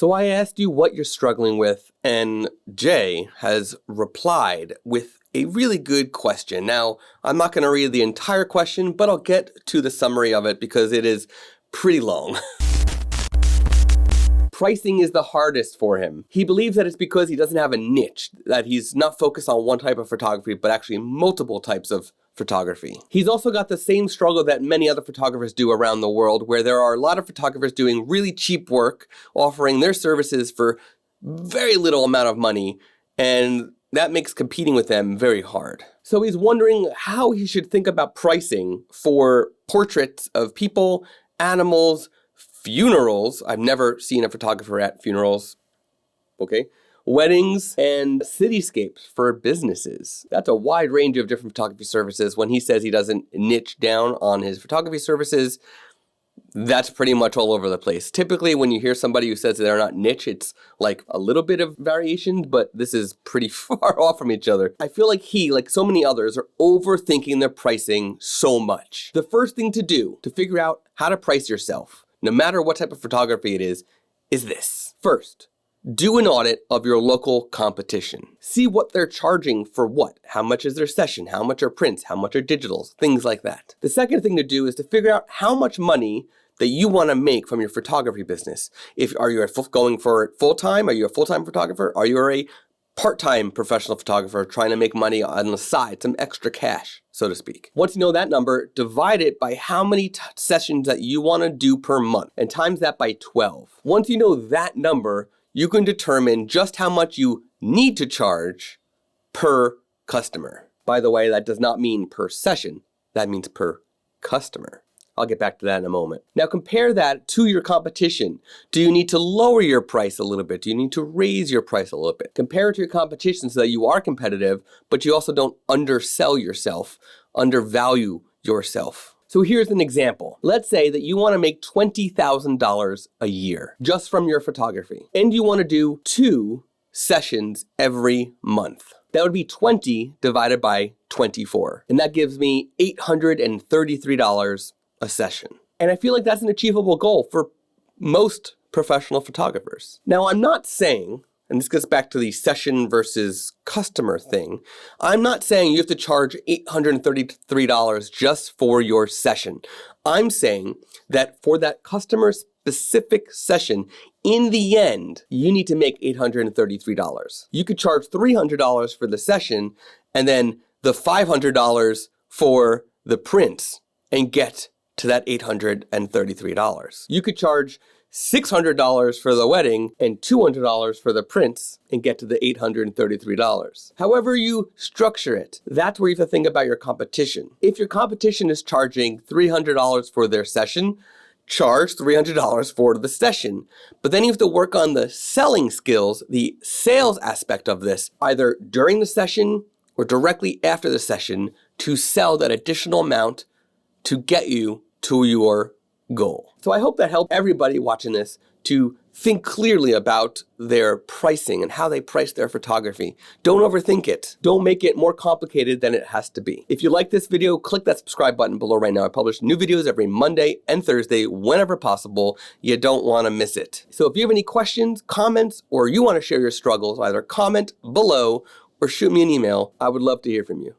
So I asked you what you're struggling with, and Jay has replied with a really good question. Now, I'm not going to read the entire question, but I'll get to the summary of it because it is pretty long. Pricing is the hardest for him. He believes that it's because he doesn't have a niche, that he's not focused on one type of photography, but actually multiple types of photography. He's also got the same struggle that many other photographers do around the world, where there are a lot of photographers doing really cheap work, offering their services for very little amount of money, and that makes competing with them very hard. So he's wondering how he should think about pricing for portraits of people, animals, funerals. I've never seen a photographer at funerals. Okay. Weddings and cityscapes for businesses. That's a wide range of different photography services. When he says he doesn't niche down on his photography services, that's pretty much all over the place. Typically, when you hear somebody who says they're not niche, it's like a little bit of variation, but this is pretty far off from each other. I feel like he, like so many others, are overthinking their pricing so much. The first thing to do to figure out how to price yourself, no matter what type of photography it is this. First, do an audit of your local competition. See what they're charging for what. How much is their session? How much are prints? How much are digitals? Things like that. The second thing to do is to figure out how much money that you want to make from your photography business. Are you going for it full-time? Are you a full-time photographer? Are you a part-time professional photographer trying to make money on the side, some extra cash, so to speak? Once you know that number, divide it by how many sessions that you want to do per month and times that by 12. Once you know that number, you can determine just how much you need to charge per customer. By the way, that does not mean per session. That means per customer. I'll get back to that in a moment. Now compare that to your competition. Do you need to lower your price a little bit? Do you need to raise your price a little bit? Compare it to your competition so that you are competitive, but you also don't undersell yourself, undervalue yourself. So here's an example. Let's say that you want to make $20,000 a year just from your photography, and you want to do 2 sessions every month. That would be 20 divided by 24, and that gives me $833 a session. And I feel like that's an achievable goal for most professional photographers. Now, I'm not saying, and this gets back to the session versus customer thing, I'm not saying you have to charge $833 just for your session. I'm saying that for that customer-specific session, in the end, you need to make $833. You could charge $300 for the session and then the $500 for the prints and get to that $833. You could charge $600 for the wedding and $200 for the prints and get to the $833. However you structure it, that's where you have to think about your competition. If your competition is charging $300 for their session, charge $300 for the session. But then you have to work on the selling skills, the sales aspect of this, either during the session or directly after the session to sell that additional amount to get you to your goal. So I hope that helped everybody watching this to think clearly about their pricing and how they price their photography. Don't overthink it. Don't make it more complicated than it has to be. If you like this video, click that subscribe button below right now. I publish new videos every Monday and Thursday whenever possible. You don't want to miss it. So if you have any questions, comments, or you want to share your struggles, either comment below or shoot me an email. I would love to hear from you.